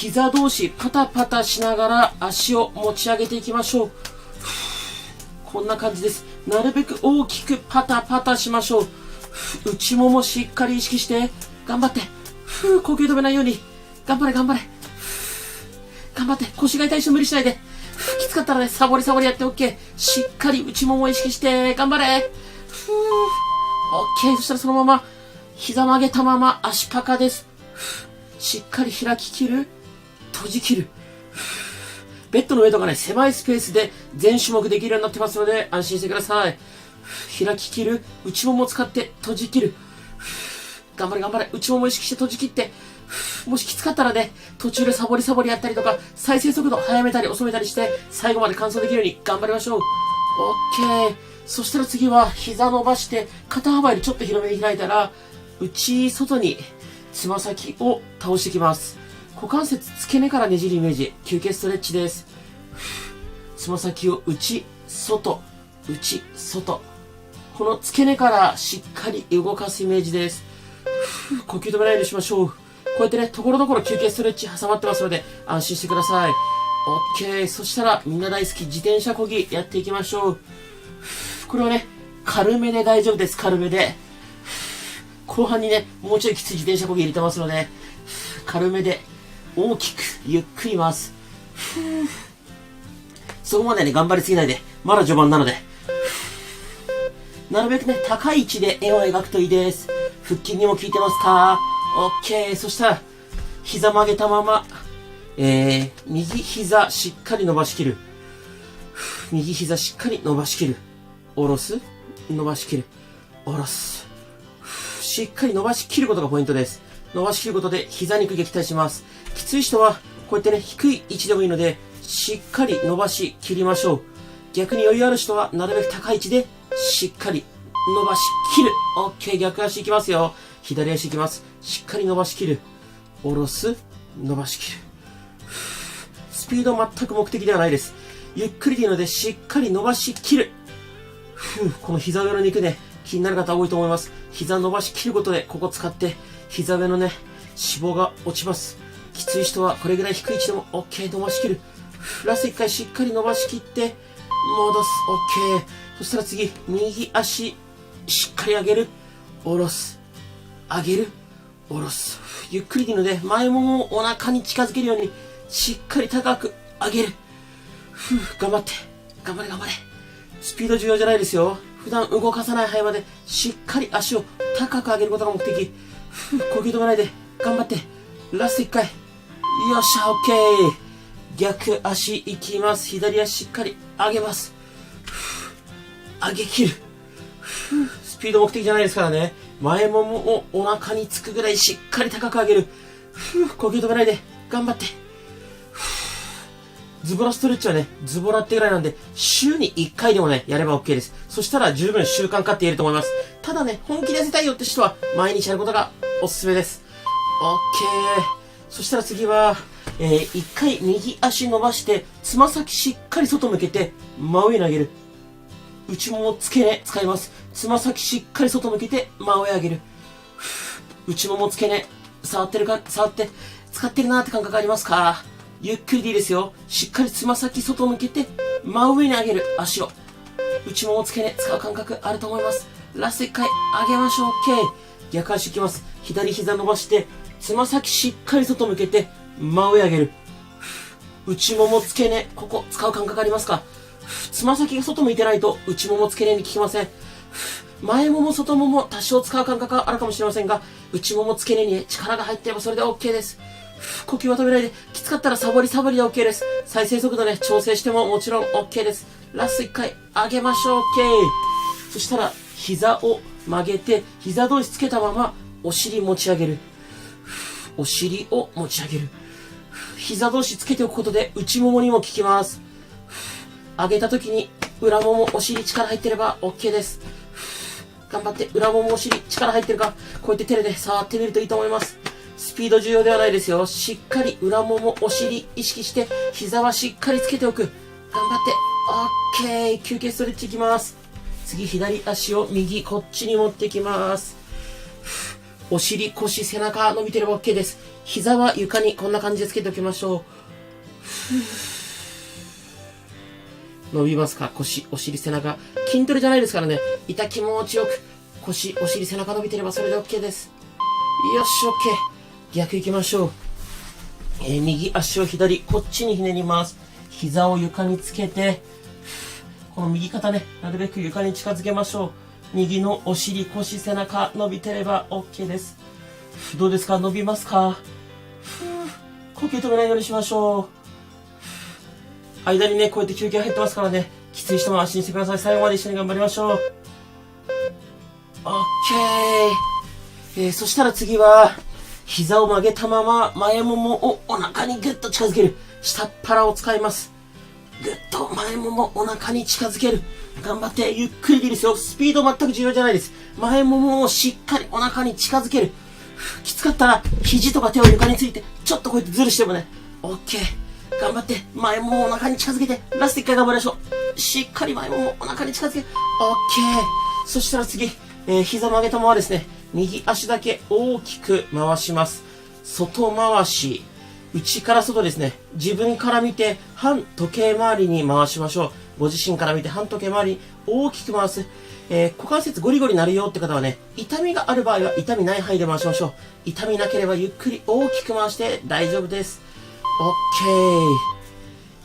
膝同士パタパタしながら足を持ち上げていきましょう。こんな感じです。なるべく大きくパタパタしましょう。内ももしっかり意識して頑張って、呼吸止めないように頑張れ頑張れ、頑張って。腰が痛い人無理しないで。きつかったらね、サボりサボりやって OK。しっかり内もも意識して頑張れ。OK。そしたらそのまま膝曲げたまま足パカです。しっかり開き切る、閉じ切る。ベッドの上とかね、狭いスペースで全種目できるようになってますので安心してください。開き切る、内ももを使って閉じ切る。頑張れ頑張れ。内もも意識して閉じ切って、もしきつかったらね、途中でサボりサボりやったりとか、再生速度早めたり遅めたりして、最後まで完走できるように頑張りましょう。OK。そしたら次は膝伸ばして、肩幅よりちょっと広めに開いたら、内外につま先を倒していきます。股関節付け根からねじるイメージ。休憩ストレッチです。つま先を内、外、内、外。この付け根からしっかり動かすイメージです。呼吸止めないようにしましょう。こうやってね、ところどころ休憩ストレッチ挟まってますので、安心してください。OK。そしたら、みんな大好き自転車漕ぎやっていきましょう。これはね、軽めで大丈夫です。軽めで。後半にね、もうちょいきつい自転車漕ぎ入れてますので、軽めで、大きく、ゆっくり回す。そこまでね、頑張りすぎないで。まだ序盤なので。なるべくね、高い位置で円を描くといいです。腹筋にも効いてますか？ OK。そしたら、膝曲げたまま、右膝しっかり伸ばしきる。右膝しっかり伸ばしきる。下ろす。伸ばしきる。下ろす。しっかり伸ばしきることがポイントです。伸ばしきることで膝肉撃退します。きつい人は、こうやってね、低い位置でもいいので、しっかり伸ばし切りましょう。逆に余裕ある人は、なるべく高い位置で、しっかり伸ばし切る。OK。逆足いきますよ。左足いきます。しっかり伸ばし切る。下ろす。伸ばし切る。スピード全く目的ではないです。ゆっくりでいいので、しっかり伸ばし切る。この膝上の肉ね、気になる方多いと思います。膝伸ばし切ることで、ここ使って、膝上のね、脂肪が落ちます。きつい人は、これぐらい低い位置でも OK。伸ばし切る。ラスト1回しっかり伸ばし切って、戻す。OK。そしたら次、右足、しっかり上げる。下ろす。上げる。下ろす。ゆっくりでいいので、前ももをお腹に近づけるように、しっかり高く上げる。頑張って。頑張れ頑張れ。スピード重要じゃないですよ。普段動かさない範囲まで、しっかり足を高く上げることが目的。呼吸止めないで。頑張って。ラスト1回。よっしゃ、OK。逆足いきます。左足しっかり上げます。上げ切る。スピード目的じゃないですからね。前ももをお腹につくぐらいしっかり高く上げる。呼吸止めないで。頑張って。ズボラストレッチはね、ズボラってぐらいなんで、週に1回でもね、やれば OK です。そしたら十分習慣化って言えると思います。ただね、本気で痩せたいよって人は、毎日やることがおすすめです。OK。そしたら次は、1回右足伸ばして、つま先しっかり外向けて、真上に上げる。内もも付け根使います。つま先しっかり外向けて、真上上げる。内もも付け根、触ってるか、触って、使ってるなーって感覚ありますか？ゆっくりでいいですよ。しっかりつま先外向けて、真上に上げる足を。内もも付け根使う感覚あると思います。ラスト1回上げましょう。OK。逆足いきます。左膝伸ばして、つま先しっかり外向けて、真上上げる。内もも付け根、ここ使う感覚ありますか？つま先が外向いてないと内もも付け根に効きません。前もも外もも多少使う感覚はあるかもしれませんが、内もも付け根に力が入っていればそれで OK です。呼吸は止めないで、きつかったらサボりサボりで OK です。再生速度ね、調整してももちろん OK です。ラスト1回上げましょう。OK。そしたら膝を曲げて、膝同士つけたままお尻持ち上げる。お尻を持ち上げる。膝同士つけておくことで内ももにも効きます。上げた時に裏ももお尻力入ってれば OK です。頑張って裏ももお尻力入ってるか、こうやって手でね、触ってみるといいと思います。スピード重要ではないですよ。しっかり裏ももお尻意識して、膝はしっかりつけておく。頑張って。OK。休憩ストレッチいきます。次、左足を右、こっちに持ってきます。お尻、腰、背中伸びてれば OK です。膝は床にこんな感じでつけておきましょう。伸びますか？腰、お尻、背中。筋トレじゃないですからね。気持ちよく。腰、お尻、背中伸びてればそれで OK です。よし、OK。逆行きましょう。右足を左、こっちにひねります。膝を床につけて、この右肩ね、なるべく床に近づけましょう。右のお尻、腰、背中、伸びてれば OK です。どうですか？伸びますか？呼吸止めないようにしましょう。間にね、こうやって休憩入ってますからね、きつい人も安心してください。最後まで一緒に頑張りましょう。OK。そしたら次は、膝を曲げたまま前ももをお腹にグッと近づける。下っ腹を使います。ぐっと前ももお腹に近づける。頑張って、ゆっくりでいいですよ。スピード全く重要じゃないです。前ももをしっかりお腹に近づける。きつかったら、肘とか手を床について、ちょっとこうやってズルしてもね。OK。頑張って、前ももお腹に近づけて、ラスト1回頑張りましょう。しっかり前ももお腹に近づけ、OK。そしたら次、膝曲げたままですね。右足だけ大きく回します。外回し。内から外ですね。自分から見て反時計回りに回しましょう。ご自身から見て反時計回りに大きく回す。股関節ゴリゴリなるよって方はね、痛みがある場合は痛みない範囲で回しましょう。痛みなければゆっくり大きく回して大丈夫です。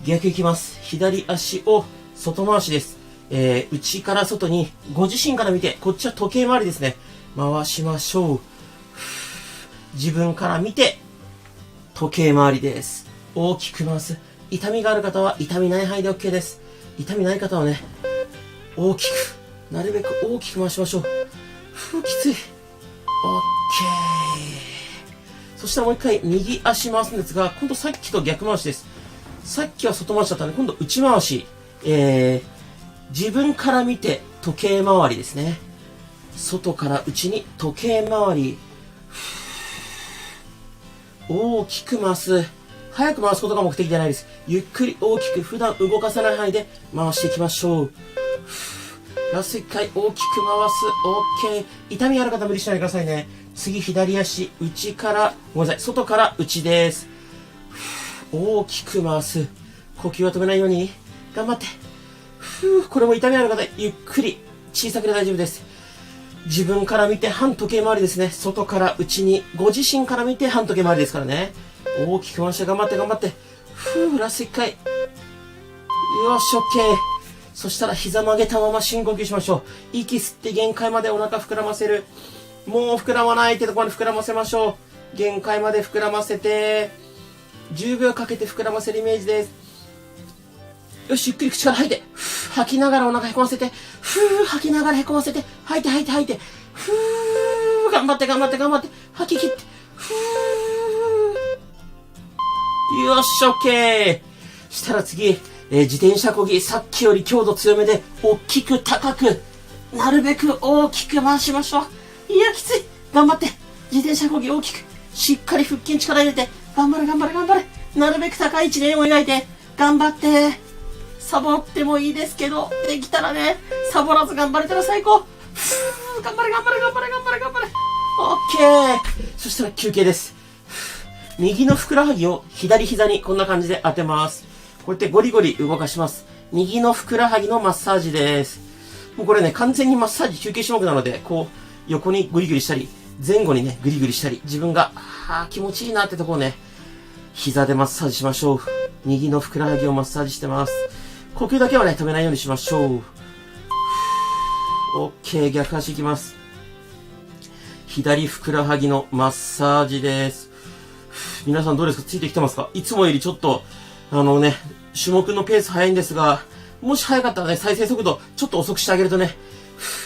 OK。逆いきます。左足を外回しです。内から外にご自身から見て、こっちは時計回りですね。回しましょう。自分から見て、時計回りです。大きく回す。痛みがある方は痛みない範囲で OK です。痛みない方はね、大きく、なるべく大きく回しましょう。きつい。OK。そしたらもう一回右足回すんですが、今度さっきと逆回しです。さっきは外回しだったので、今度内回し。自分から見て時計回りですね。外から内に時計回り。大きく回す。早く回すことが目的じゃないです。ゆっくり大きく普段動かさない範囲で回していきましょう。ラスト1回大きく回す。OK。痛みある方無理しないでくださいね。次左足、内から、ごめんなさい、外から内です。大きく回す。呼吸は止めないように。頑張って。これも痛みある方、ゆっくり小さくで大丈夫です。自分から見て反時計回りですね。外から内に、ご自身から見て反時計回りですからね。大きく回して頑張って頑張って。ラスト1回。よし、OK。そしたら膝曲げたまま深呼吸しましょう。息吸って限界までお腹膨らませる。もう膨らまないってところまで膨らませましょう。限界まで膨らませて、10秒かけて膨らませるイメージです。よし、ゆっくり口から吐いて。吐きながらお腹へこませて。吐きながらへこませて。吐いて吐いて吐いて。頑張って頑張って頑張って。吐き切って。よし、OK。したら次、自転車こぎ、さっきより強度強めで、大きく高く、なるべく大きく回しましょう。いや、きつい。頑張って。自転車こぎ大きく。しっかり腹筋力入れて。頑張れ頑張れ頑張れ。なるべく高い位置で円を描いて。頑張って。サボってもいいですけど、できたらね、サボらず頑張れたら最高。頑張れ頑張れ頑張れ頑張れ頑張れ。OK。そしたら休憩です。右のふくらはぎを左膝にこんな感じで当てます。こうやってゴリゴリ動かします。右のふくらはぎのマッサージです。もうこれね、完全にマッサージ休憩種目なので、こう、横にグリグリしたり、前後にね、グリグリしたり、自分が、気持ちいいなってとこをね、膝でマッサージしましょう。右のふくらはぎをマッサージしてます。呼吸だけはね、止めないようにしましょう。OK、逆足いきます。左ふくらはぎのマッサージです。皆さんどうですか？ついてきてますか？いつもよりちょっと、種目のペース早いんですが、もし早かったらね、再生速度ちょっと遅くしてあげるとね、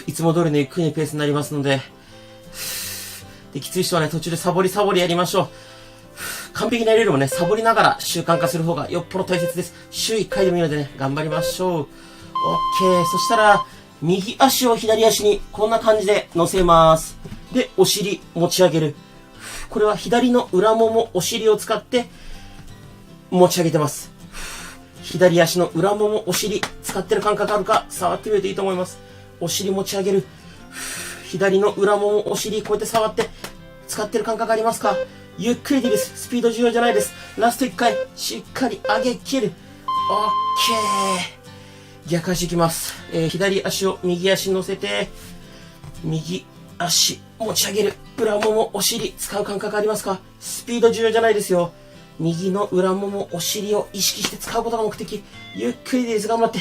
いつも通りのゆっくりのペースになりますので、で、きつい人はね、途中でサボりやりましょう。完璧なルールもね、サボりながら習慣化する方がよっぽど大切です。週1回でもいいのでね、頑張りましょう。OK。そしたら、右足を左足にこんな感じで乗せます。で、お尻持ち上げる。これは左の裏もも、お尻を使って持ち上げてます。左足の裏もも、お尻使ってる感覚あるか触ってみるといいと思います。お尻持ち上げる。左の裏もも、お尻こうやって触って使ってる感覚ありますか？ゆっくりでいいです。スピード重要じゃないです。ラスト1回、しっかり上げ切る。オッケー。逆足いきます。左足を右足に乗せて、右足持ち上げる。裏もも、お尻、使う感覚ありますか？スピード重要じゃないですよ。右の裏もも、お尻を意識して使うことが目的。ゆっくりでいいです。頑張って。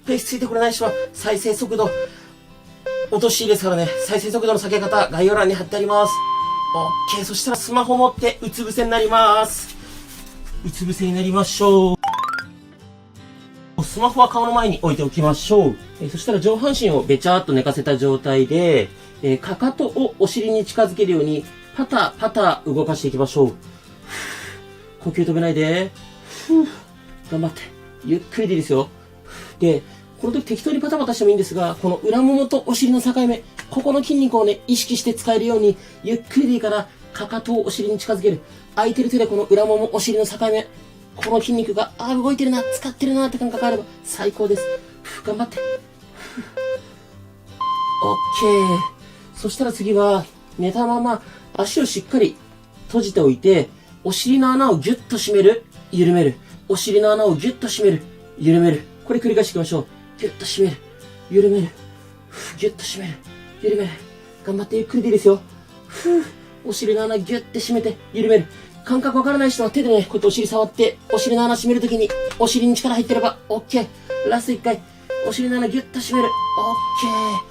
ペースついてこれない人は、再生速度、落としていいですからね。再生速度の下げ方、概要欄に貼ってあります。オッケー。そしたらスマホ持って、うつ伏せになります。うつ伏せになりましょう。スマホは顔の前に置いておきましょう。そしたら上半身をべちゃーっと寝かせた状態で、かかとをお尻に近づけるように、パタパタ動かしていきましょう。呼吸止めないで。頑張って。ゆっくりでいいですよ。で、この時適当にパタパタしてもいいんですが、この裏ももとお尻の境目、ここの筋肉をね、意識して使えるように、ゆっくりでいいから、かかとをお尻に近づける。空いてる手でこの裏ももお尻の境目、この筋肉が、動いてるな、使ってるなって感覚があれば最高です。頑張って。オッケー。そしたら次は、寝たまま足をしっかり閉じておいて、お尻の穴をギュッと締める、緩める。お尻の穴をギュッと締める、緩める。これ繰り返していきましょう。ギュッと締める、緩める。ギュッと締める、緩める。頑張ってゆっくりでいいですよ。お尻の穴ギュッて締めて、緩める。感覚わからない人は手でね、こうやってお尻触って、お尻の穴締めるときに、お尻に力入ってれば、オッケー。ラスト1回、お尻の穴ギュッと締める。オッケー。